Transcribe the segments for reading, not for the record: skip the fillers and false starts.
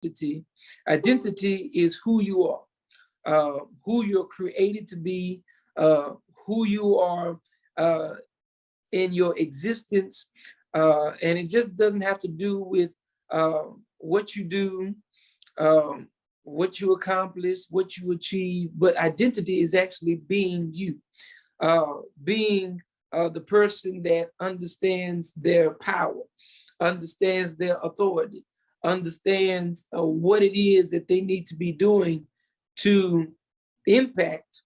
identity. Identity is who you are, who you're created to be, who you are in your existence. And it just doesn't have to do with what you do, what you accomplish, what you achieve, but identity is actually being you, being the person that understands their power, understands their authority, understands what it is that they need to be doing to impact,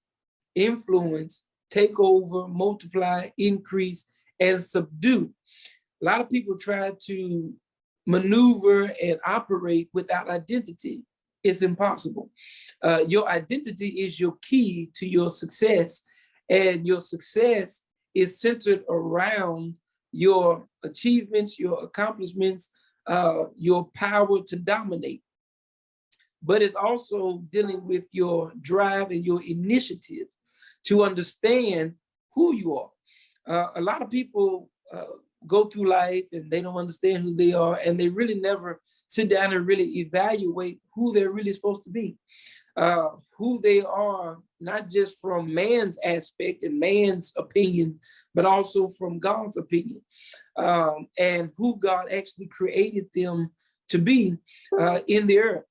influence, take over, multiply, increase, and subdue. A lot of people try to maneuver and operate without identity. It's impossible. Your identity is your key to your success, and your success is centered around your achievements, your accomplishments, your power to dominate. But it's also dealing with your drive and your initiative to understand who you are. A lot of people go through life and they don't understand who they are, and they really never sit down and really evaluate who they're really supposed to be, who they are, not just from man's aspect and man's opinion, but also from God's opinion, and who God actually created them to be in the earth.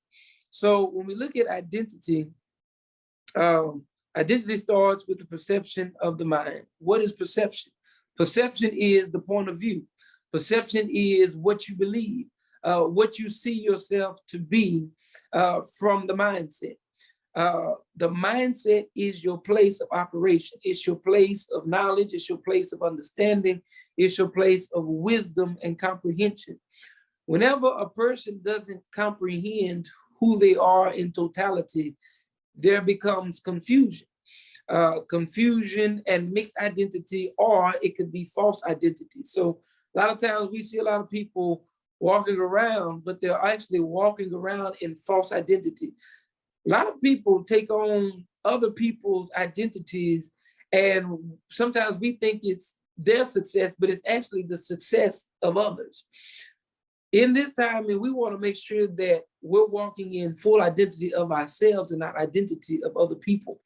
So when we look at identity, identity starts with the perception of the mind. What is perception? Perception is the point of view. Perception is what you believe, what you see yourself to be from the mindset. The mindset is your place of operation. It's your place of knowledge. It's your place of understanding. It's your place of wisdom and comprehension. Whenever a person doesn't comprehend who they are in totality, there becomes confusion. Confusion and mixed identity, or it could be false identity. So a lot of times we see a lot of people walking around, but they're actually walking around in false identity. A lot of people take on other people's identities, and sometimes we think it's their success, but it's actually the success of others. In this time, and we want to make sure that we're walking in full identity of ourselves and not identity of other people,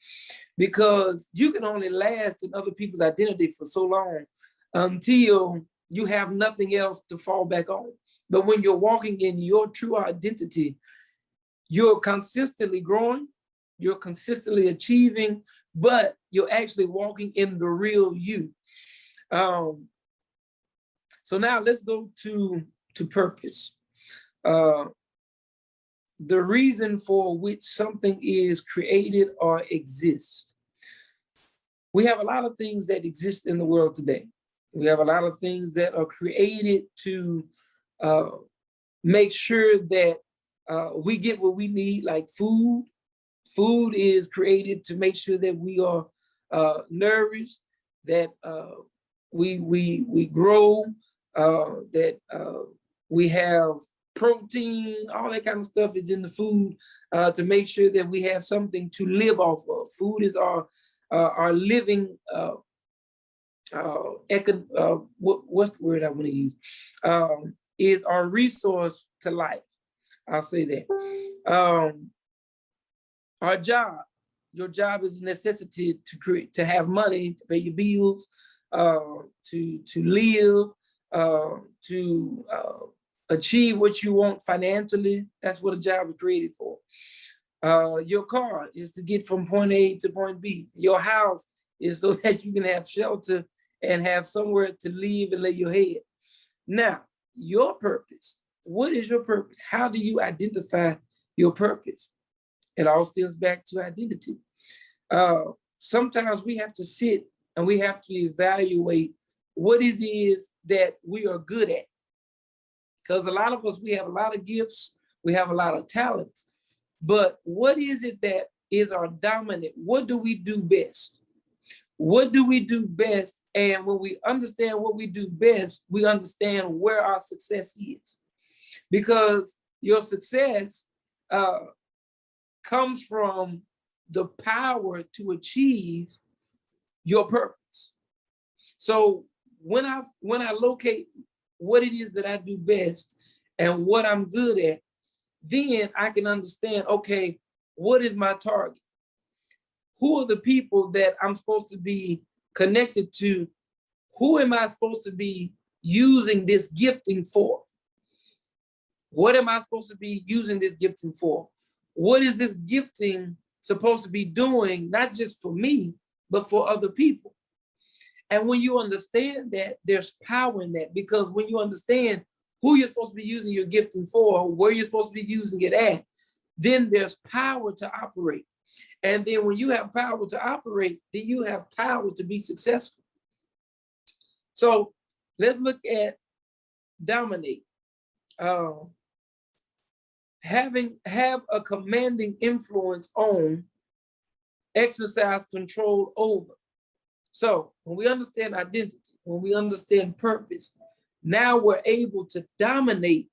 because you can only last in other people's identity for so long until you have nothing else to fall back on. But when you're walking in your true identity, you're consistently growing, you're consistently achieving, but you're actually walking in the real you. So now let's go to purpose. The reason for which something is created or exists. We have a lot of things that exist in the world today. We have a lot of things that are created to make sure that we get what we need, like food. Food is created to make sure that we are nourished, that we grow, that we have protein, all that kind of stuff is in the food to make sure that we have something to live off of. Food is our living, what's the word I want to use? Is our resource to life. I'll say that. Our job, your job is a necessity to have money, to pay your bills, to live, to achieve what you want financially. That's what a job is created for. Your car is to get from point A to point B. Your house is so that you can have shelter and have somewhere to live and lay your head. Now, your purpose. What is your purpose? How do you identify your purpose? It all stems back to identity. Sometimes we have to sit and we have to evaluate what it is that we are good at. Because a lot of us, we have a lot of gifts, we have a lot of talents, but what is it that is our dominant? What do we do best? What do we do best? And when we understand what we do best, we understand where our success is. Because your success comes from the power to achieve your purpose. So when I locate what it is that I do best and what I'm good at, then I can understand, okay, what is my target? Who are the people that I'm supposed to be connected to? Who am I supposed to be using this gifting for? What am I supposed to be using this gifting for? What is this gifting supposed to be doing, not just for me, but for other people? And when you understand that, there's power in that, because when you understand who you're supposed to be using your gifting for, where you're supposed to be using it at, then there's power to operate. And then when you have power to operate, then you have power to be successful. So let's look at dominate. Have a commanding influence on, exercise control over. So when we understand identity, when we understand purpose, now we're able to dominate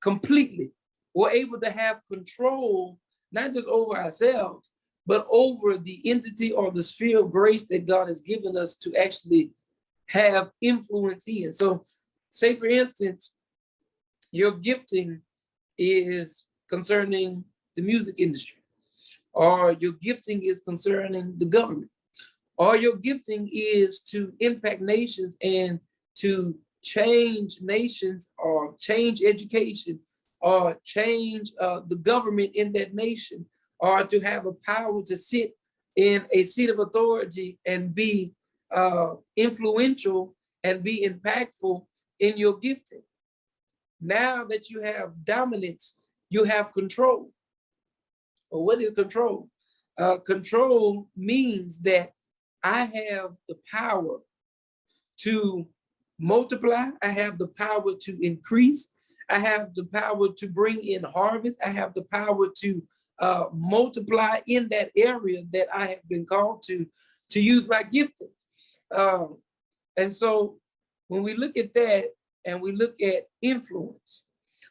completely. We're able to have control, not just over ourselves, but over the entity or the sphere of grace that God has given us to actually have influence in. So say, for instance, your gifting is concerning the music industry, or your gifting is concerning the government, or your gifting is to impact nations and to change nations, or change education, or change the government in that nation, or to have a power to sit in a seat of authority and be influential and be impactful in your gifting. Now that you have dominance, you have control. Well, what is control? Control means that I have the power to multiply. I have the power to increase. I have the power to bring in harvest. I have the power to multiply in that area that I have been called to use my gifting. And so when we look at that and we look at influence,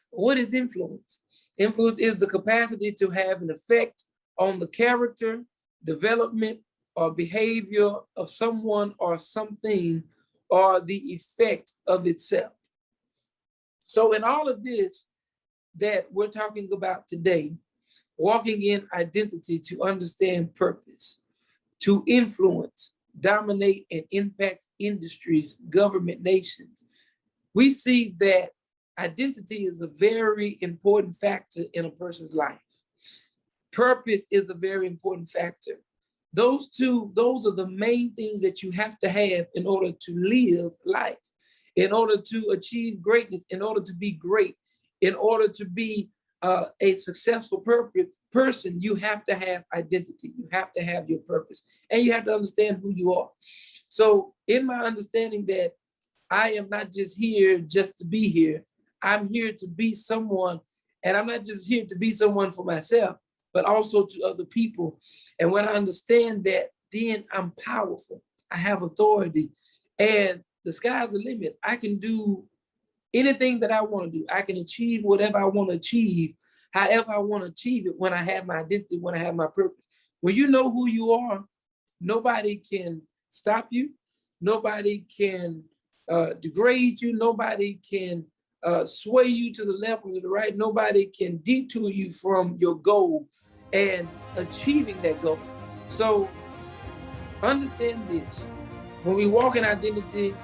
what is influence? Influence is the capacity to have an effect on the character, development, or behavior of someone or something, or the effect of itself. So in all of this that we're talking about today, walking in identity to understand purpose, to influence, dominate, and impact industries, government, nations, we see that identity is a very important factor in a person's life. Purpose is a very important factor. Those are the main things that you have to have in order to live life, in order to achieve greatness, in order to be great, in order to be a successful person. You have to have identity. You have to have your purpose, and you have to understand who you are. So in my understanding that I am not just here just to be here, I'm here to be someone, and I'm not just here to be someone for myself, but also to other people. And when I understand that, then I'm powerful. I have authority, and the sky's the limit. I can do anything that I want to do. I can achieve whatever I want to achieve, however I want to achieve it, when I have my identity, when I have my purpose. When you know who you are, nobody can stop you. Nobody can degrade you. Nobody can sway you to the left or to the right. Nobody can detour you from your goal and achieving that goal. So understand this: when we walk in identity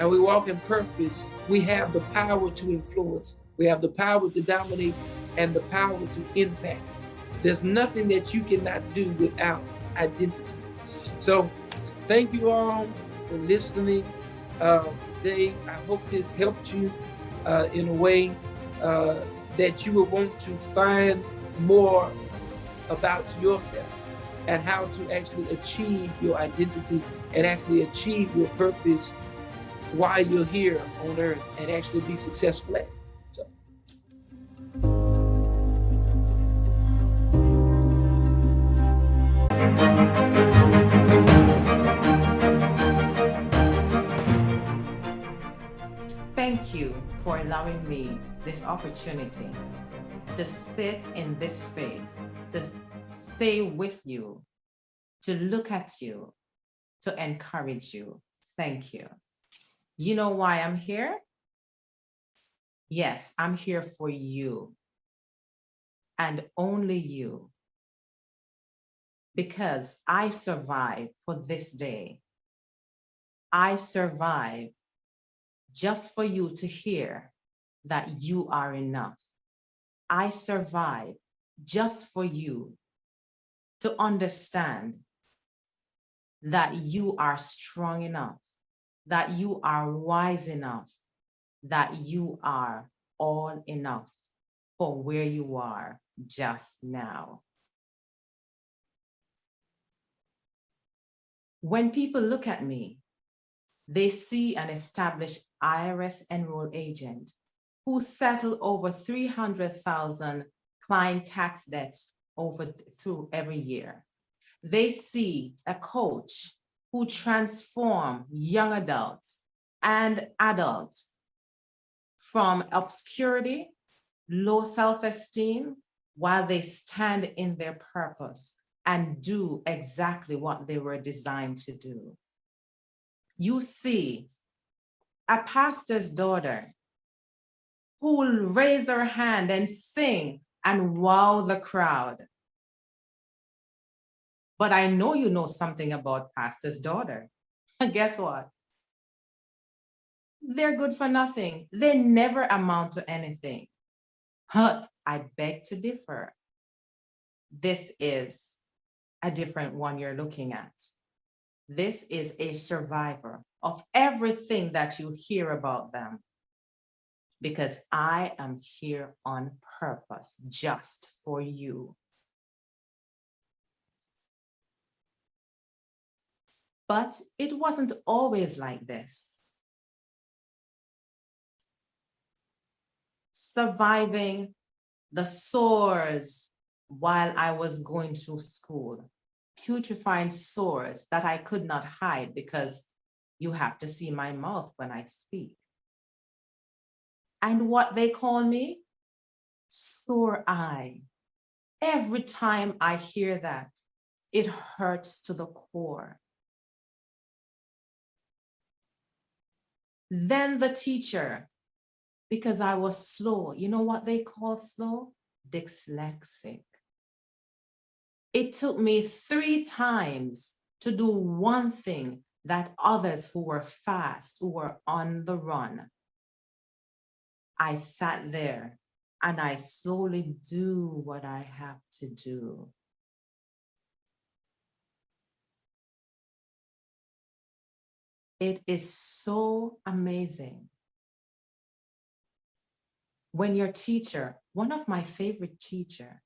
and we walk in purpose, we have the power to influence, we have the power to dominate, and the power to impact. There's nothing that you cannot do without identity. So thank you all for listening today. I hope this helped you in a way that you will want to find more about yourself and how to actually achieve your identity and actually achieve your purpose while you're here on earth, and actually be successful at it. So. Thank you for allowing me this opportunity to sit in this space, to stay with you, to look at you, to encourage you. Thank you. You know why I'm here? Yes, I'm here for you and only you, because I survived for this day. I survived just for you to hear that you are enough. I survived just for you to understand that you are strong enough, that you are wise enough, that you are all enough for where you are just now. When people look at me, they see an established IRS enrolled agent who settled over 300,000 client tax debts through every year. They see a coach who transforms young adults and adults from obscurity, low self-esteem, while they stand in their purpose and do exactly what they were designed to do. You see a pastor's daughter who will raise her hand and sing and wow the crowd. But I know you know something about pastor's daughter. Guess what? They're good for nothing. They never amount to anything. But I beg to differ. This is a different one you're looking at. This is a survivor of everything that you hear about them, because I am here on purpose just for you. But it wasn't always like this. Surviving the sores while I was going through school, putrefying sores that I could not hide because you have to see my mouth when I speak. And what they call me? Sore eye. Every time I hear that, it hurts to the core. Then the teacher, because I was slow. You know what they call slow? Dyslexic. It took me 3 times to do one thing that others who were fast, who were on the run. I sat there and I slowly do what I have to do. It is so amazing when your teacher, one of my favorite teacher,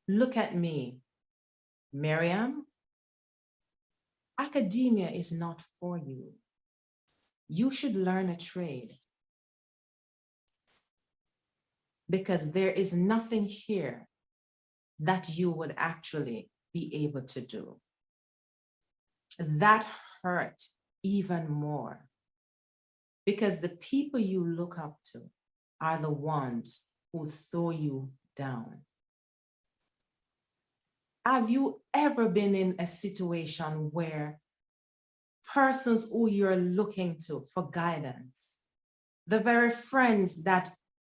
look at me, Miriam, academia is not for you. You should learn a trade, because there is nothing here that you would actually be able to do. That hurt even more, because the people you look up to are the ones who throw you down. Have you ever been in a situation where persons who you're looking to for guidance, the very friends that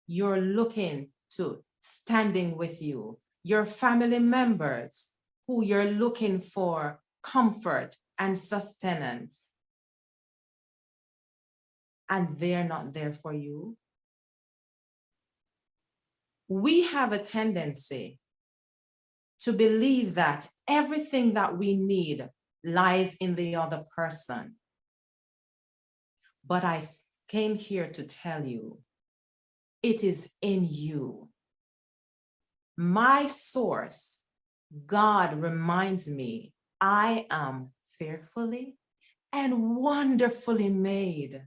you're looking to standing with you, your family members who you're looking for comfort and sustenance, and they're not there for you? We have a tendency to believe that everything that we need lies in the other person. But I came here to tell you, it is in you. My source, God, reminds me I am fearfully and wonderfully made.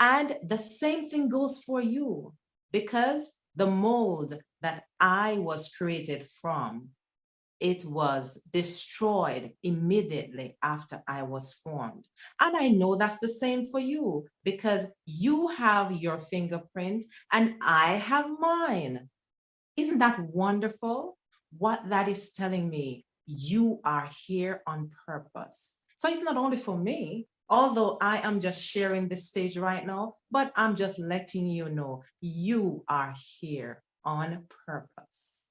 And the same thing goes for you, because the mold that I was created from, it was destroyed immediately after I was formed. And I know that's the same for you, because you have your fingerprint and I have mine. Isn't that wonderful? What that is telling me, you are here on purpose. So it's not only for me, Although I am just sharing this stage right now, but I'm just letting you know you are here on purpose.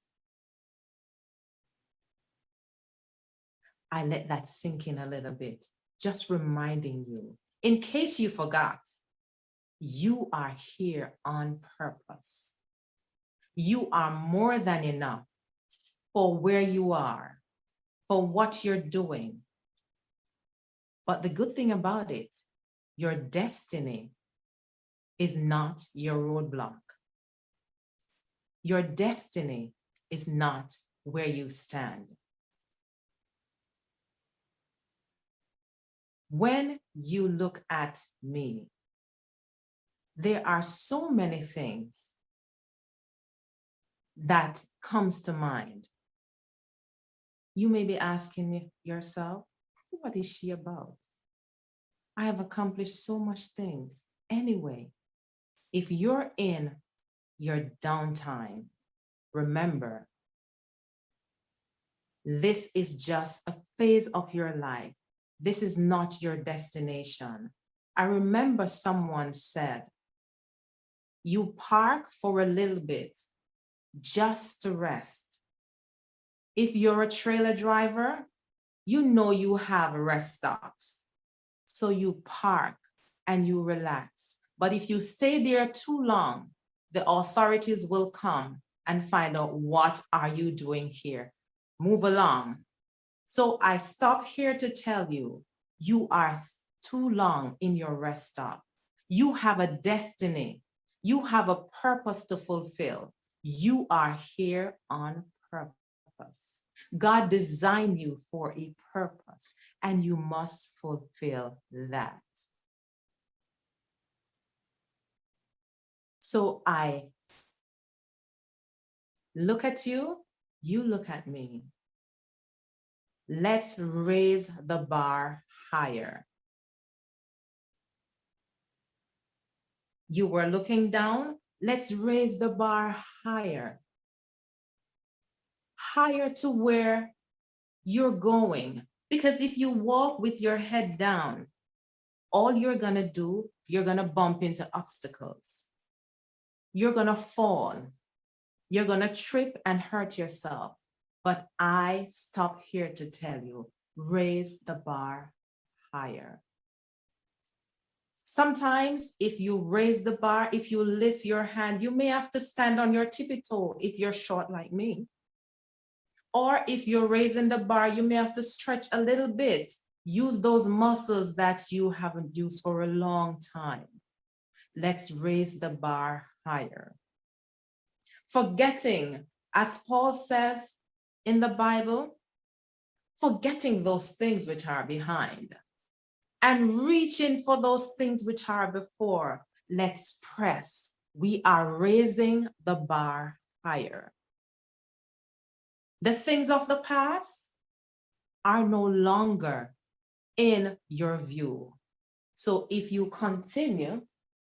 I let that sink in a little bit, just reminding you, in case you forgot, you are here on purpose. You are more than enough for where you are, for what you're doing. But the good thing about it, your destiny is not your roadblock. Your destiny is not where you stand. When you look at me, there are so many things that comes to mind. You may be asking yourself, what is she about? I have accomplished so much things. Anyway, if you're in your downtime, remember, this is just a phase of your life. This is not your destination. I remember someone said, you park for a little bit just to rest. If you're a trailer driver, you know you have rest stops. So you park and you relax. But if you stay there too long, the authorities will come and find out, what are you doing here? Move along. So I stop here to tell you, you are too long in your rest stop. You have a destiny. You have a purpose to fulfill. You are here on purpose. God designed you for a purpose, and you must fulfill that. So I look at you, you look at me. Let's raise the bar higher. You were looking down, let's raise the bar higher. Higher to where you're going. Because if you walk with your head down, all you're gonna do, you're gonna bump into obstacles. You're gonna fall. You're gonna trip and hurt yourself. But I stop here to tell you, raise the bar higher. Sometimes if you raise the bar, if you lift your hand, you may have to stand on your tippy toe if you're short like me. Or if you're raising the bar, you may have to stretch a little bit. Use those muscles that you haven't used for a long time. Let's raise the bar higher. Forgetting, as Paul says in the Bible, forgetting those things which are behind and reaching for those things which are before. Let's press. We are raising the bar higher. The things of the past are no longer in your view. So if you continue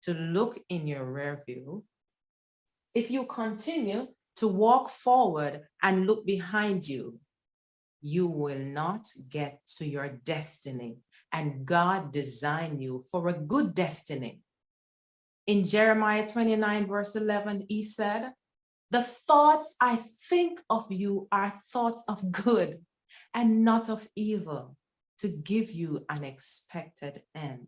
to look in your rear view, if you continue to walk forward and look behind you, you will not get to your destiny. And God designed you for a good destiny. In Jeremiah 29, verse 11, he said, the thoughts I think of you are thoughts of good and not of evil, to give you an expected end.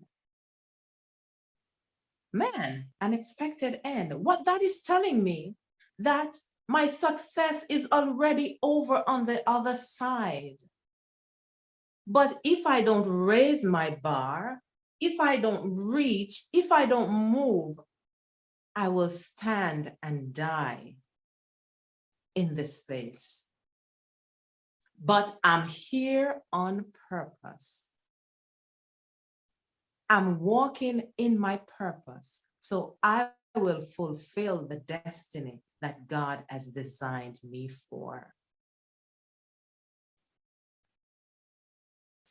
Man, an expected end. What that is telling me, that my success is already over on the other side. But if I don't raise my bar, if I don't reach, if I don't move, I will stand and die in this space. But I'm here on purpose. I'm walking in my purpose, so I will fulfill the destiny that God has designed me for.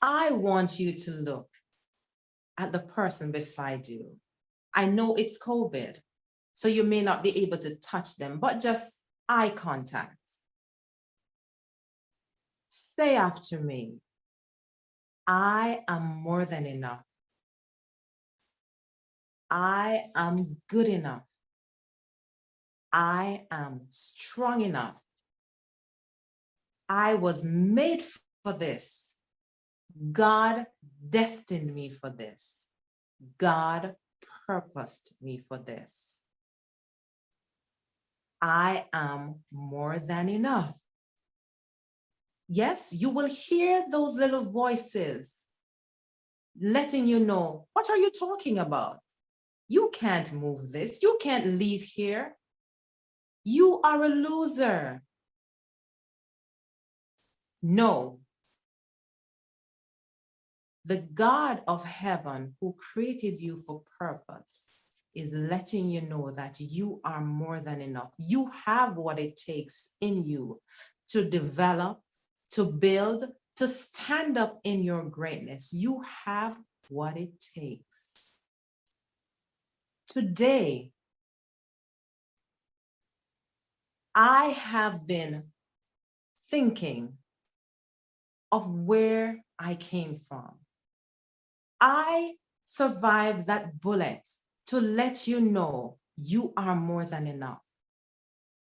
I want you to look at the person beside you. I know it's COVID, so you may not be able to touch them, but just eye contact. Say after me, I am more than enough I am good enough. I am strong enough. I was made for this. God destined me for this. God purposed me for this. I am more than enough. Yes, you will hear those little voices letting you know, what are you talking about? You can't move this. You can't leave here. You are a loser. No. The God of heaven who created you for purpose is letting you know that you are more than enough. You have what it takes in you to develop, to build, to stand up in your greatness. You have what it takes. Today, I have been thinking of where I came from. I survived that bullet to let you know you are more than enough.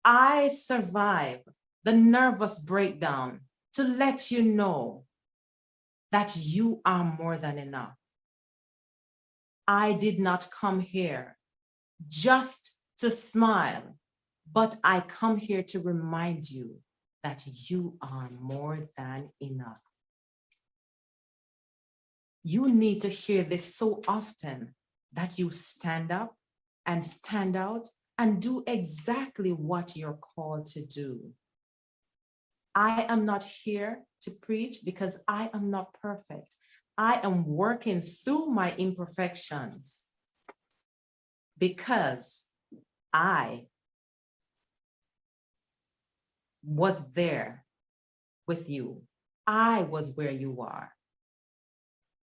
I survived the nervous breakdown to let you know that you are more than enough. I did not come here just to smile, but I come here to remind you that you are more than enough. You need to hear this so often that you stand up and stand out and do exactly what you're called to do. I am not here to preach because I am not perfect. I am working through my imperfections because I was there with you. I was where you are.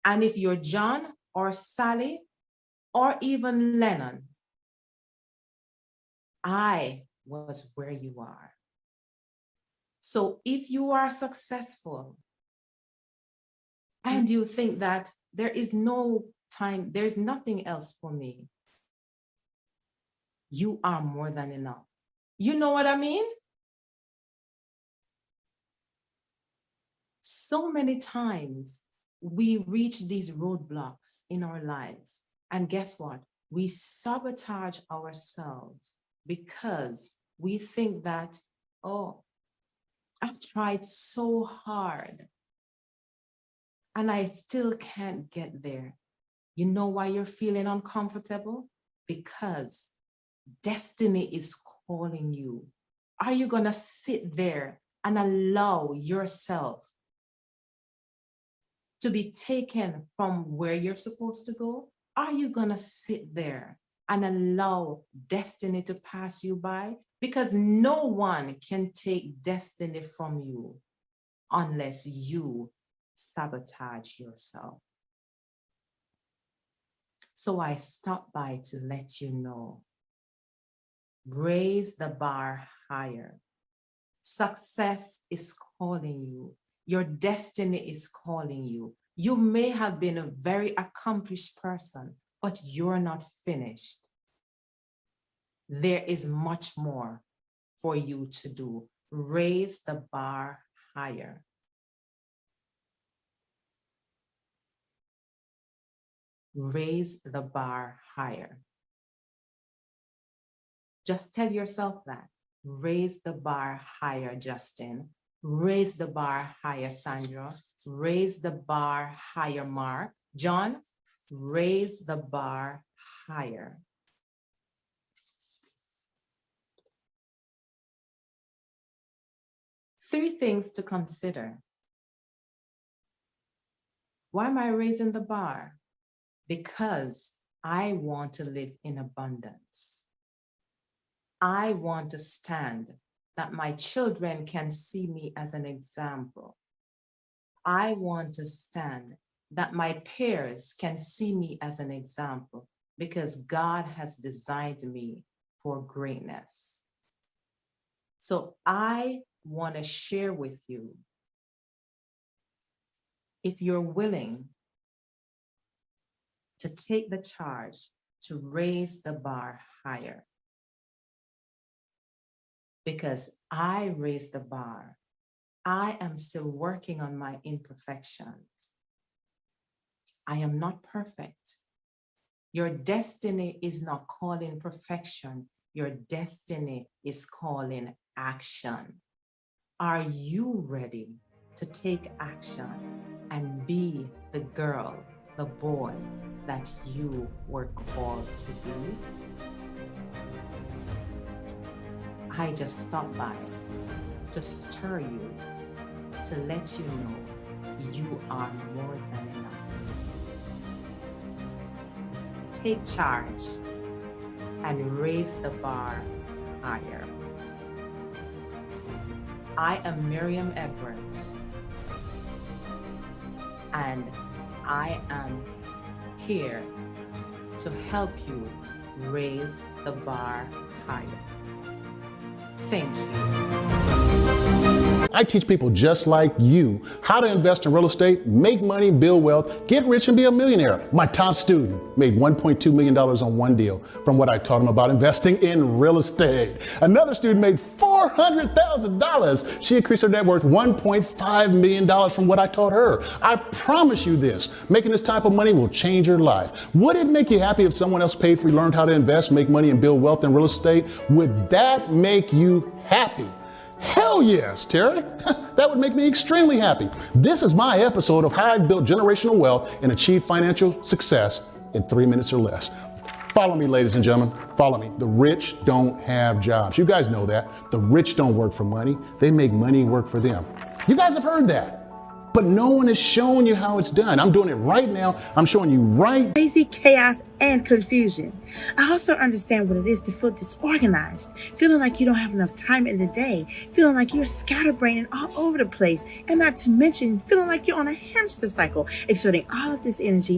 And if you're John or Sally or even Lennon, I was where you are. So if you are successful and you think that there is no time, there's nothing else for me, you are more than enough. You know what I mean? So many times we reach these roadblocks in our lives. And guess what? We sabotage ourselves because we think that, oh, I've tried so hard and I still can't get there. You know why you're feeling uncomfortable? Because destiny is calling you. Are you going to sit there and allow yourself to be taken from where you're supposed to go? Are you going to sit there and allow destiny to pass you by? Because no one can take destiny from you unless you sabotage yourself. So I stopped by to let you know, raise the bar higher. Success is calling you. Your destiny is calling you. You may have been a very accomplished person, but you're not finished. There is much more for you to do. Raise the bar higher. Raise the bar higher. Just tell yourself that. Raise the bar higher, Justin. Raise the bar higher, Sandra. Raise the bar higher, Mark. John, raise the bar higher. Three things to consider. Why am I raising the bar? Because I want to live in abundance. I want to stand that my children can see me as an example. I want to stand that my peers can see me as an example because God has designed me for greatness. So I want to share with you, if you're willing to take the charge to raise the bar higher. Because I raised the bar. I am still working on my imperfections. I am not perfect. Your destiny is not calling perfection. Your destiny is calling action. Are you ready to take action and be the girl, the boy that you were called to be? I just stopped by to stir you, to let you know you are more than enough. Take charge and raise the bar higher. I am Miriam Edwards, and I am here to help you raise the bar higher. Thank you. I teach people just like you how to invest in real estate, make money, build wealth, get rich, and be a millionaire. My top student made $1.2 million on one deal from what I taught him about investing in real estate. Another student made $400,000. She increased her net worth $1.5 million from what I taught her. I promise you this, making this type of money will change your life. Would it make you happy if someone else paid for you, learned how to invest, make money, and build wealth in real estate? Would that make you happy? Hell yes, Terry. That would make me extremely happy. This is my episode of how I built generational wealth and achieved financial success in 3 minutes or less. Follow me, ladies and gentlemen. Follow me. The rich don't have jobs. You guys know that. The rich don't work for money. They make money work for them. You guys have heard that. But no one has shown you how it's done. I'm doing it right now. I'm showing you right. Crazy chaos and confusion. I also understand what it is to feel disorganized, feeling like you don't have enough time in the day, feeling like you're scatterbrained and all over the place, and not to mention feeling like you're on a hamster cycle, exerting all of this energy